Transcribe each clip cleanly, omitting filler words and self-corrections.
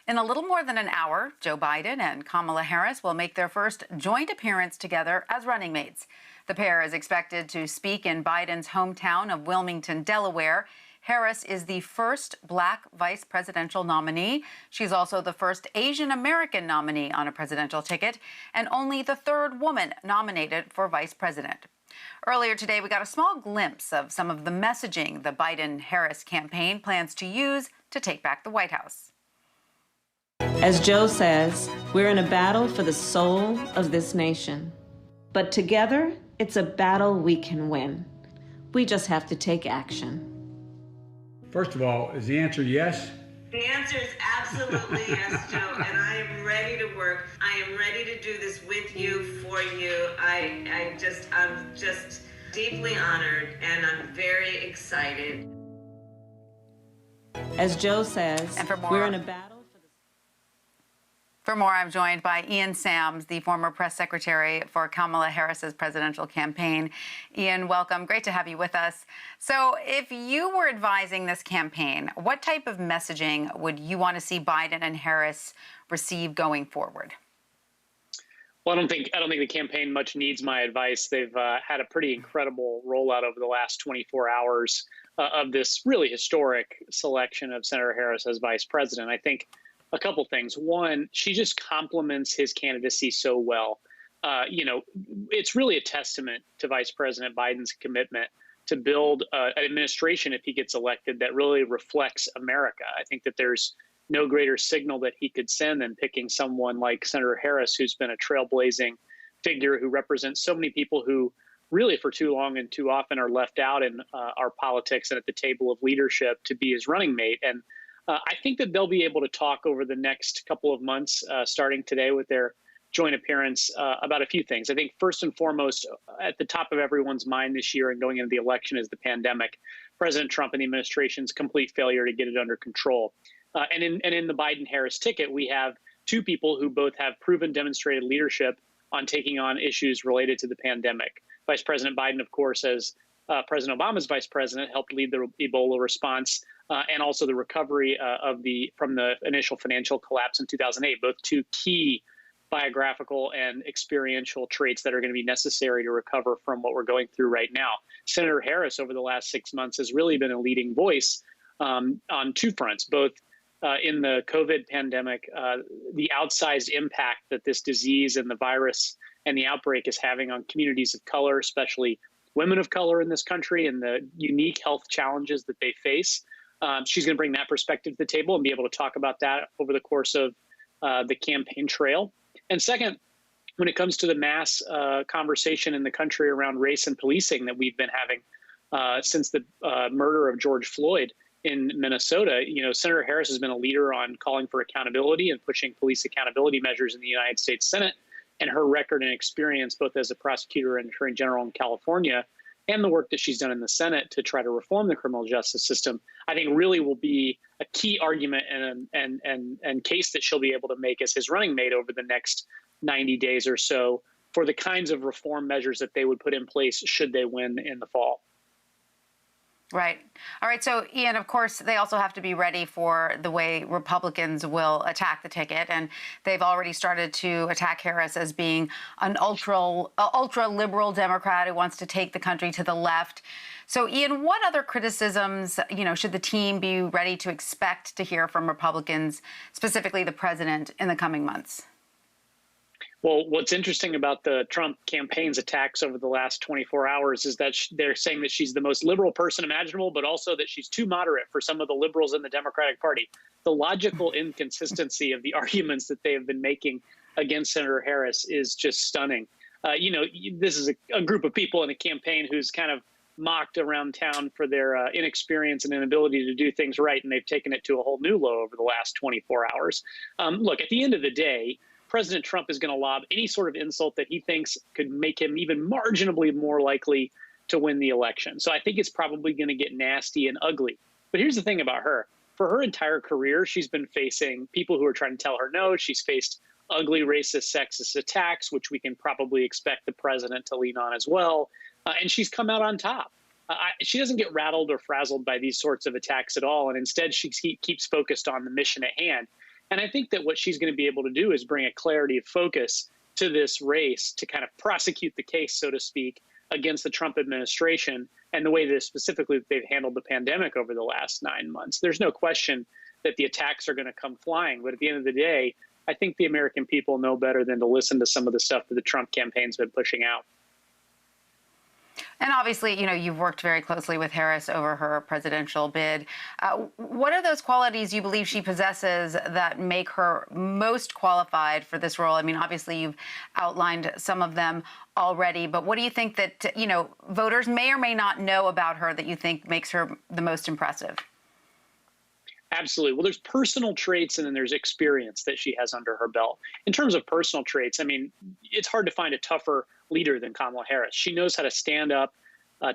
In a little more than an hour, Joe Biden and Kamala Harris will make their first joint appearance together as running mates. The pair is expected to speak in Biden's hometown of Wilmington, Delaware. Harris is the first Black vice presidential nominee. She's also the first Asian American nominee on a presidential ticket and only the third woman nominated for vice president. Earlier today, we got a small glimpse of some of the messaging the Biden-Harris campaign plans to use to take back the White House. As Joe says, we're in a battle for the soul of this nation. But together, it's a battle we can win. We just have to take action. First of all, is the answer yes? The answer is absolutely yes, Joe, and I am ready to work. I am ready to do this with you, for you. I'm just deeply honored, and I'm very excited. As Joe says, and for more, we're in a battle. For more, I'm joined by Ian Sams, the former press secretary for Kamala Harris's presidential campaign. Ian, welcome. Great to have you with us. So if you were advising this campaign, what type of messaging would you want to see Biden and Harris receive going forward? Well, I don't think the campaign much needs my advice. They've had a pretty incredible rollout over the last 24 hours of this really historic selection of Senator Harris as vice president. I think a couple things. One, she just complements his candidacy so well. It's really a testament to Vice President Biden's commitment to build an administration, if he gets elected, that really reflects America. I think that there's no greater signal that he could send than picking someone like Senator Harris, who's been a trailblazing figure who represents so many people who really for too long and too often are left out in our politics and at the table of leadership, to be his running mate. And I think that they'll be able to talk over the next couple of months, starting today with their joint appearance, about a few things. I think first and foremost, at the top of everyone's mind this year and going into the election is the pandemic. President Trump and the administration's complete failure to get it under control. And in the Biden-Harris ticket, we have two people who both have proven demonstrated leadership on taking on issues related to the pandemic. Vice President Biden, of course, as President Obama's vice president, helped lead the Ebola response and also the recovery from the initial financial collapse in 2008, both two key biographical and experiential traits that are going to be necessary to recover from what we're going through right now. Senator Harris, over the last 6 months, has really been a leading voice on two fronts, both in the COVID pandemic, the outsized impact that this disease and the virus and the outbreak is having on communities of color, especially women of color in this country, and the unique health challenges that they face. She's going to bring that perspective to the table and be able to talk about that over the course of the campaign trail. And second, when it comes to the mass conversation in the country around race and policing that we've been having since the murder of George Floyd in Minnesota, Senator Harris has been a leader on calling for accountability and pushing police accountability measures in the United States Senate. And her record and experience, both as a prosecutor and attorney general in California, and the work that she's done in the Senate to try to reform the criminal justice system, I think really will be a key argument and case that she'll be able to make as his running mate over the next 90 days or so for the kinds of reform measures that they would put in place should they win in the fall. Right. All right. So, Ian, of course, they also have to be ready for the way Republicans will attack the ticket. And they've already started to attack Harris as being an ultra liberal Democrat who wants to take the country to the left. So, Ian, what other criticisms, should the team be ready to expect to hear from Republicans, specifically the president, in the coming months? Well, what's interesting about the Trump campaign's attacks over the last 24 hours is that they're saying that she's the most liberal person imaginable, but also that she's too moderate for some of the liberals in the Democratic Party. The logical inconsistency of the arguments that they have been making against Senator Harris is just stunning. This is a group of people in a campaign who's kind of mocked around town for their inexperience and inability to do things right, and they've taken it to a whole new low over the last 24 hours. Look, at the end of the day, President Trump is going to lob any sort of insult that he thinks could make him even marginally more likely to win the election. So I think it's probably going to get nasty and ugly. But here's the thing about her. For her entire career, she's been facing people who are trying to tell her no. She's faced ugly, racist, sexist attacks, which we can probably expect the president to lean on as well. And she's come out on top. She doesn't get rattled or frazzled by these sorts of attacks at all. And instead, she keeps focused on the mission at hand. And I think that what she's going to be able to do is bring a clarity of focus to this race to kind of prosecute the case, so to speak, against the Trump administration and the way that specifically they've handled the pandemic over the last 9 months. There's no question that the attacks are going to come flying. But at the end of the day, I think the American people know better than to listen to some of the stuff that the Trump campaign's been pushing out. And obviously, you've worked very closely with Harris over her presidential bid. What are those qualities you believe she possesses that make her most qualified for this role? I mean, obviously, you've outlined some of them already, but what do you think that, voters may or may not know about her that you think makes her the most impressive? Absolutely. Well, there's personal traits and then there's experience that she has under her belt. In terms of personal traits, I mean, it's hard to find a tougher leader than Kamala Harris. She knows how to stand up,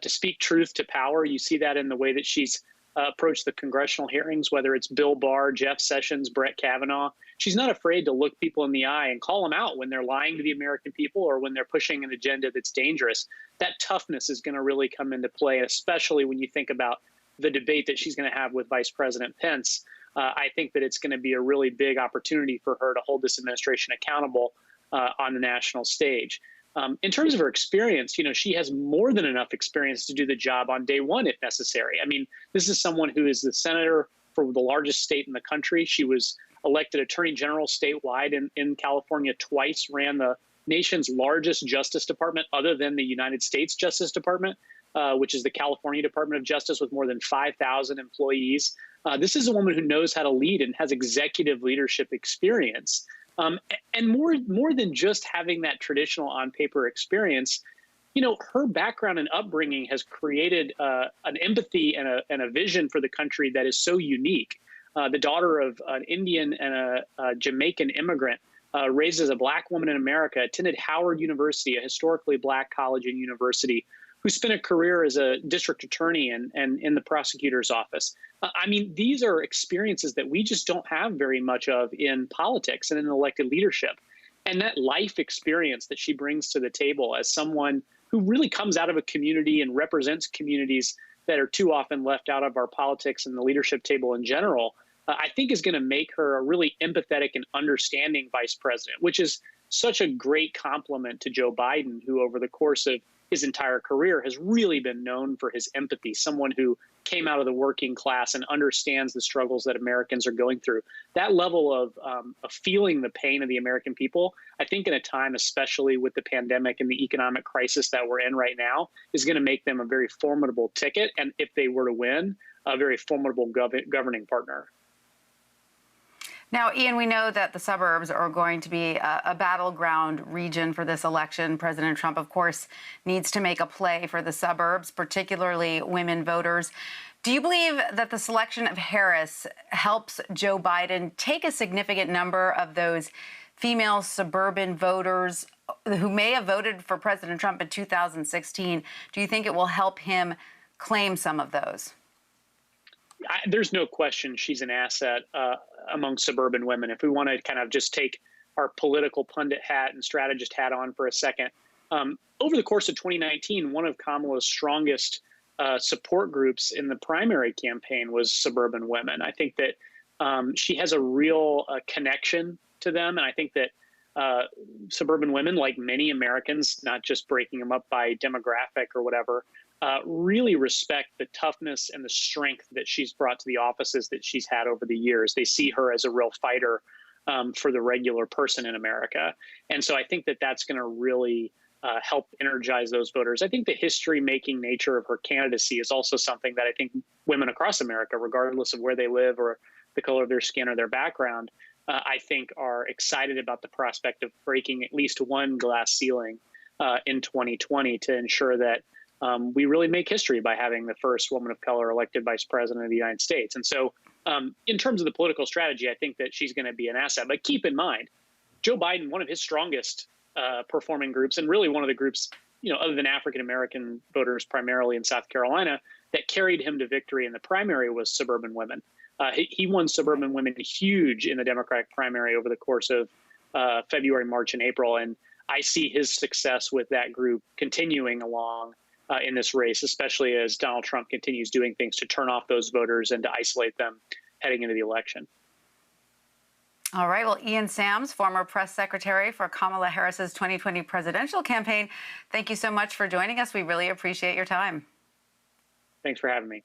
to speak truth to power. You see that in the way that she's approached the congressional hearings, whether it's Bill Barr, Jeff Sessions, Brett Kavanaugh. She's not afraid to look people in the eye and call them out when they're lying to the American people or when they're pushing an agenda that's dangerous. That toughness is going to really come into play, especially when you think about the debate that she's going to have with Vice President Pence. I think that it's going to be a really big opportunity for her to hold this administration accountable on the national stage. In terms of her experience, she has more than enough experience to do the job on day one if necessary. I mean, this is someone who is the senator for the largest state in the country. She was elected attorney general statewide in California twice, ran the nation's largest justice department other than the United States Justice Department, which is the California Department of Justice with more than 5,000 employees. This is a woman who knows how to lead and has executive leadership experience. And more than just having that traditional on paper experience, her background and upbringing has created an empathy and a vision for the country that is so unique. The daughter of an Indian and a Jamaican immigrant, raised as a Black woman in America, attended Howard University, a historically Black college and university, who spent a career as a district attorney and in the prosecutor's office. I mean, these are experiences that we just don't have very much of in politics and in elected leadership. And that life experience that she brings to the table as someone who really comes out of a community and represents communities that are too often left out of our politics and the leadership table in general, I think is going to make her a really empathetic and understanding vice president, which is such a great compliment to Joe Biden, who over the course of his entire career has really been known for his empathy, someone who came out of the working class and understands the struggles that Americans are going through. That level of feeling the pain of the American people, I think in a time, especially with the pandemic and the economic crisis that we're in right now, is going to make them a very formidable ticket. And if they were to win, a very formidable governing partner. Now, Ian, we know that the suburbs are going to be a battleground region for this election. President Trump, of course, needs to make a play for the suburbs, particularly women voters. Do you believe that the selection of Harris helps Joe Biden take a significant number of those female suburban voters who may have voted for President Trump in 2016? Do you think it will help him claim some of those? There's no question she's an asset among suburban women. If we want to kind of just take our political pundit hat and strategist hat on for a second, over the course of 2019, one of Kamala's strongest support groups in the primary campaign was suburban women. I think that she has a real connection to them. And I think that suburban women, like many Americans, not just breaking them up by demographic or whatever, really respect the toughness and the strength that she's brought to the offices that she's had over the years. They see her as a real fighter for the regular person in America. And so I think that that's going to really help energize those voters. I think the history-making nature of her candidacy is also something that I think women across America, regardless of where they live or the color of their skin or their background, I think are excited about the prospect of breaking at least one glass ceiling in 2020 to ensure that we really make history by having the first woman of color elected vice president of the United States. And so in terms of the political strategy, I think that she's going to be an asset. But keep in mind, Joe Biden, one of his strongest performing groups, and really one of the groups, other than African-American voters primarily in South Carolina, that carried him to victory in the primary was suburban women. He won suburban women huge in the Democratic primary over the course of February, March, and April. And I see his success with that group continuing along in this race, especially as Donald Trump continues doing things to turn off those voters and to isolate them heading into the election. All right. Well, Ian Sams, former press secretary for Kamala Harris's 2020 presidential campaign, thank you so much for joining us. We really appreciate your time. Thanks for having me.